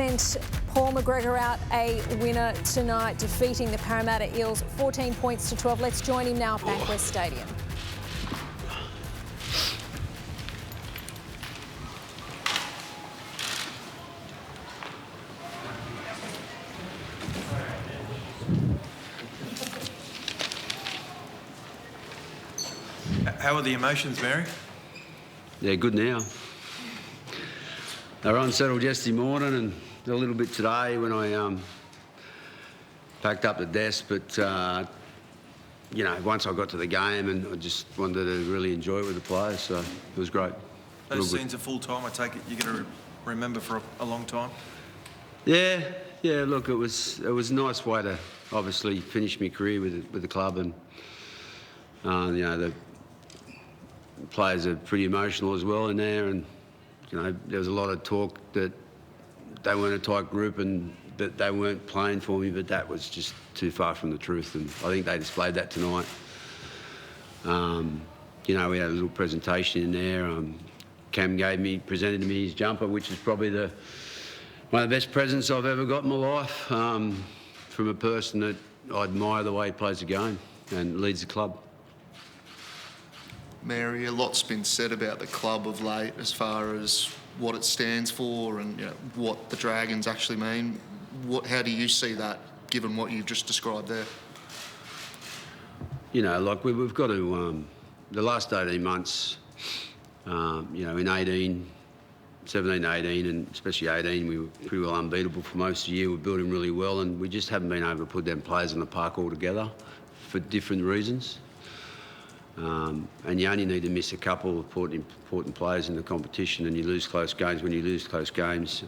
sent Paul McGregor out a winner tonight, defeating the Parramatta Eels 14 points to 12. Let's join him now at Bankwest Stadium. How are the emotions, Mary? Yeah, good now. They were unsettled yesterday morning and a little bit today when I packed up the desk, but you know, once I got to the game and I just wanted to really enjoy it with the players, so it was great. Those scenes are full time, I take it you're going to remember for a long time? Yeah, look, it was a nice way to obviously finish my career with the club, and you know, the players are pretty emotional as well in there, and you know, there was a lot of talk that they weren't a tight group and that they weren't playing for me, but that was just too far from the truth, and I think they displayed that tonight. You know, we had a little presentation in there. Cam presented me his jumper, which is probably one of the best presents I've ever got in my life, from a person that I admire the way he plays the game and leads the club. Mary, a lot's been said about the club of late as far as what it stands for and, you know, what the Dragons actually mean. How do you see that, given what you've just described there? You know, like we've got to, the last 18 months, you know, in 17, 18 and especially 18, we were pretty well unbeatable for most of the year. We're building really well and we just haven't been able to put them players in the park altogether for different reasons. And you only need to miss a couple of important players in the competition and you lose close games. When you lose close games,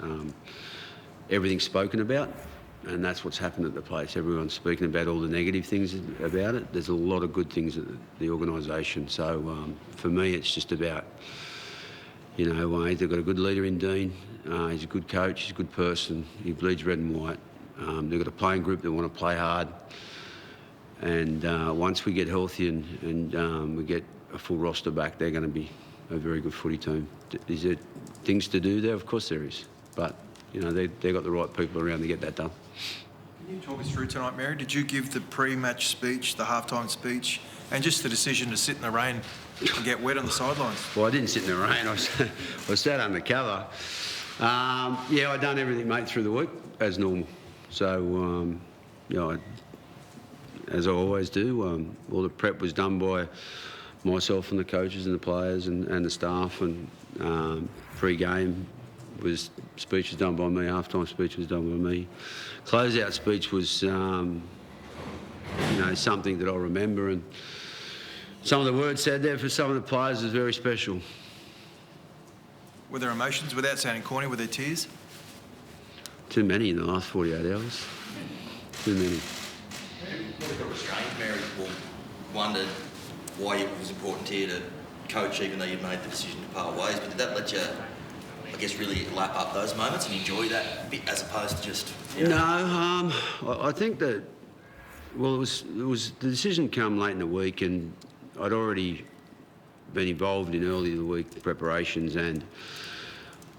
everything's spoken about, and that's what's happened at the place. Everyone's speaking about all the negative things about it. There's a lot of good things at the organisation. So for me, it's just about, you know, they've got a good leader in Dean. He's a good coach, he's a good person. He bleeds red and white. They've got a playing group that want to play hard. And once we get healthy and we get a full roster back, they're going to be a very good footy team. Is there things to do there? Of course there is. But, you know, they've got the right people around to get that done. Can you talk us through tonight, Mary? Did you give the pre-match speech, the halftime speech, and just the decision to sit in the rain and get wet on the sidelines? Well, I didn't sit in the rain. I sat under cover. Yeah, I'd done everything, mate, through the week as normal. So, you know, as I always do, all the prep was done by myself and the coaches and the players and the staff, and pre-game speech was done by me, half-time speech was done by me. Close-out speech was, you know, something that I remember, and some of the words said there for some of the players was very special. Were there emotions, without sounding corny, were there tears? Too many in the last 48 hours. Too many. What got restrained, Mary? Well, wondered why it was important to you to coach, even though you'd made the decision to part ways. But did that let you, I guess, really lap up those moments and enjoy that bit as opposed to just? You know? No, I think that. Well, it was the decision come late in the week, and I'd already been involved in early in the week preparations, and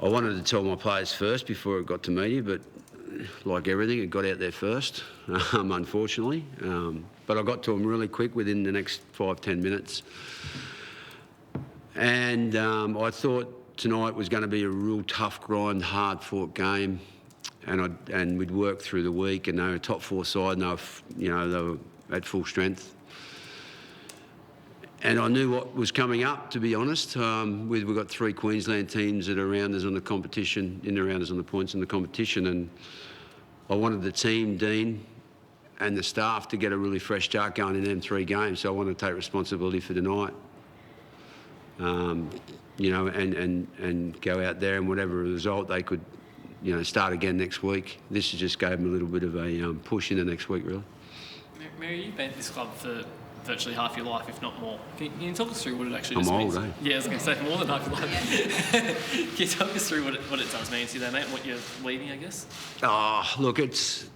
I wanted to tell my players first before it got to media, but like everything, it got out there first, unfortunately. But I got to them really quick within the next 5-10 minutes. And I thought tonight was going to be a real tough grind, hard-fought game. And we'd worked through the week, and they were a top 4 side, and they were at full strength. And I knew what was coming up, to be honest. We've got 3 Queensland teams that are around us on the competition, around us on the points in the competition, and I wanted the team, Dean, and the staff to get a really fresh start going in them 3 games. So I wanted to take responsibility for tonight, you know, and go out there, and whatever result they could, you know, start again next week. This just gave them a little bit of a push in the next week, really. Mary, you've been at this club for virtually half your life, if not more. Can you talk us through what it actually I'm means? old, eh? Yeah, I was going to say more than half your life. Can you talk us through what it does mean to you, though, mate, and what you're leaving, I guess? Oh, look, it's...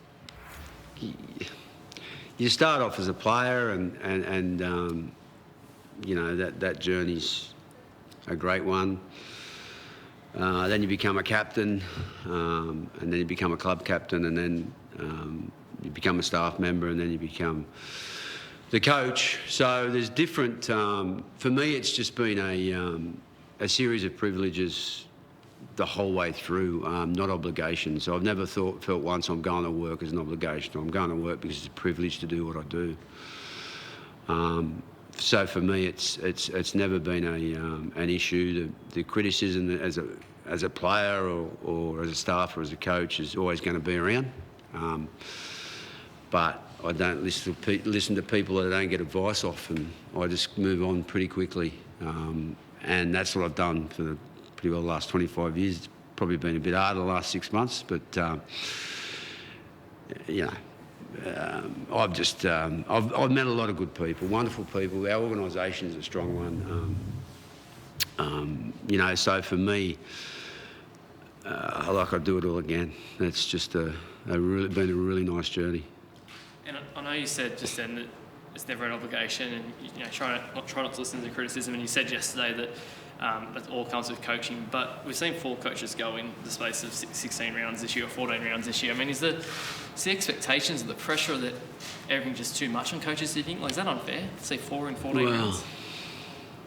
You start off as a player and you know, that journey's a great one. then you become a captain, and then you become a club captain, and then you become a staff member, and then you become the coach. So there's different. For me, it's just been a series of privileges the whole way through, not obligations. So I've never felt once I'm going to work as an obligation. I'm going to work because it's a privilege to do what I do. So for me, it's never been an issue. The criticism as a player or as a staff or as a coach is always going to be around. But I don't listen to people that I don't get advice off, and I just move on pretty quickly. And that's what I've done for pretty well the last 25 years. It's probably been a bit harder the last 6 months, but I've just I've met a lot of good people, wonderful people. Our organisation is a strong one. So for me, I'd do it all again. It's just been a really nice journey. And I know you said just then that it's never an obligation, and try not to listen to criticism. And you said yesterday that it all comes with coaching. But we've seen 4 coaches go in the space of 16 rounds this year, or 14 rounds this year. I mean, is the expectations, the pressure that everything's just too much on coaches? Do you think, is that unfair to see 4 in 14 rounds?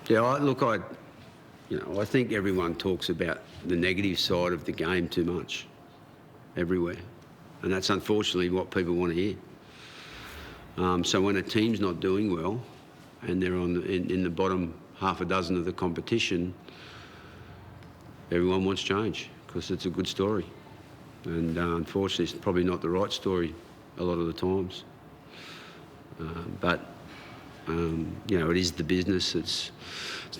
Yeah, I think everyone talks about the negative side of the game too much, everywhere, and that's unfortunately what people want to hear. So when a team's not doing well, and they're in the bottom half a dozen of the competition, everyone wants change because it's a good story, and unfortunately, it's probably not the right story a lot of the times. But it is the business. It's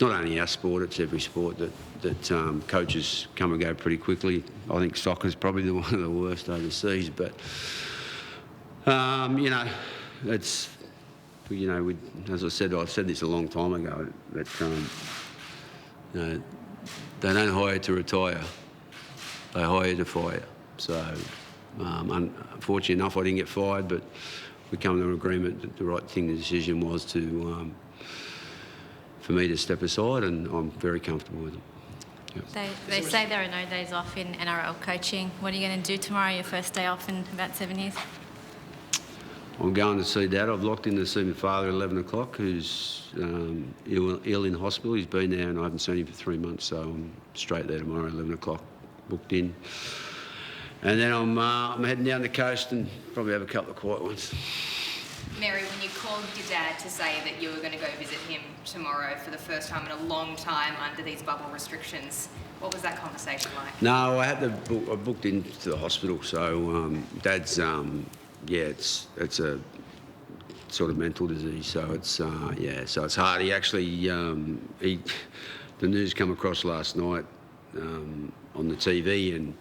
not only our sport; it's every sport that coaches come and go pretty quickly. I think soccer's probably one of the worst overseas, but it's. As I said this a long time ago, that they don't hire to retire, they hire to fire. So, unfortunately enough, I didn't get fired, but we come to an agreement that the right decision was for me to step aside, and I'm very comfortable with it. Yep. They say there are no days off in NRL coaching. What are you going to do tomorrow, your first day off in about 7 years? I'm going to see Dad. I've locked in to see my father at 11 o'clock, who's ill in hospital. He's been there and I haven't seen him for 3 months, so I'm straight there tomorrow at 11 o'clock, booked in. And then I'm heading down the coast and probably have a couple of quiet ones. Mary, when you called your dad to say that you were going to go visit him tomorrow for the first time in a long time under these bubble restrictions, what was that conversation like? No, I had I booked into the hospital, so Dad's... it's a sort of mental disease, so it's so it's hard. He actually the news come across last night on the TV, and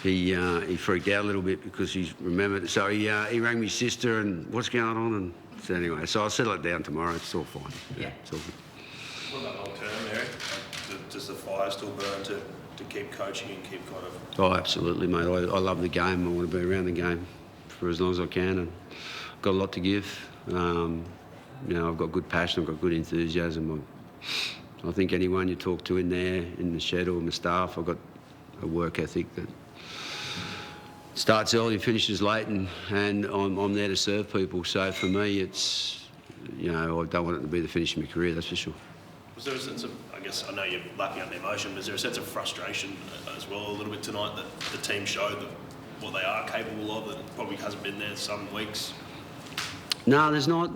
he freaked out a little bit because he remembered. So he rang my sister and what's going on, and so anyway, so I'll settle it down tomorrow. It's all fine. Yeah, it's all good. What about long term, Mary? Does the fire still burn to keep coaching and keep kind of? Oh, absolutely, mate. I love the game. I want to be around the game for as long as I can, and I've got a lot to give. I've got good passion, I've got good enthusiasm. I think anyone you talk to in there, in the shed or my staff, I've got a work ethic that starts early and finishes late, and I'm there to serve people. So for me, it's, I don't want it to be the finish of my career, that's for sure. Was there a sense of, I guess, I know you're lapping up the emotion, but is there a sense of frustration as well a little bit tonight that the team showed that what they are capable of, that it probably hasn't been there some weeks? No, there's not.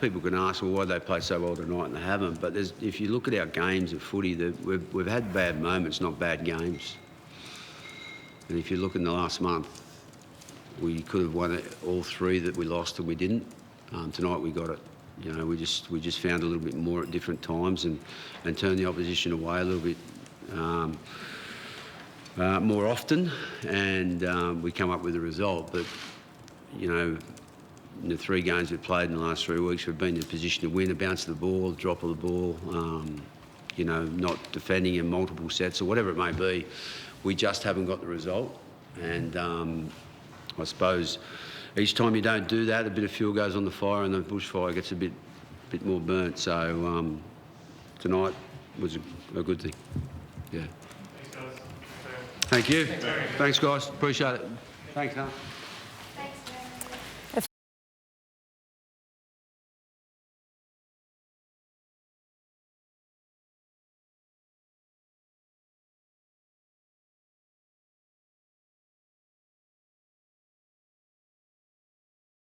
People can ask, well, why they play so well tonight, and they haven't. But if you look at our games of footy, we've had bad moments, not bad games. And if you look in the last month, we could have won all 3 that we lost and we didn't. Tonight we got it. We just found a little bit more at different times and turned the opposition away a little bit. More often, and we come up with a result. But, in the 3 games we've played in the last 3 weeks, we've been in a position to win, a bounce of the ball, drop of the ball, not defending in multiple sets or whatever it may be. We just haven't got the result. And I suppose each time you don't do that, a bit of fuel goes on the fire and the bushfire gets a bit more burnt. So tonight was a good thing. Yeah. Thank you. Thanks, guys. Appreciate it. Thanks, Hannah.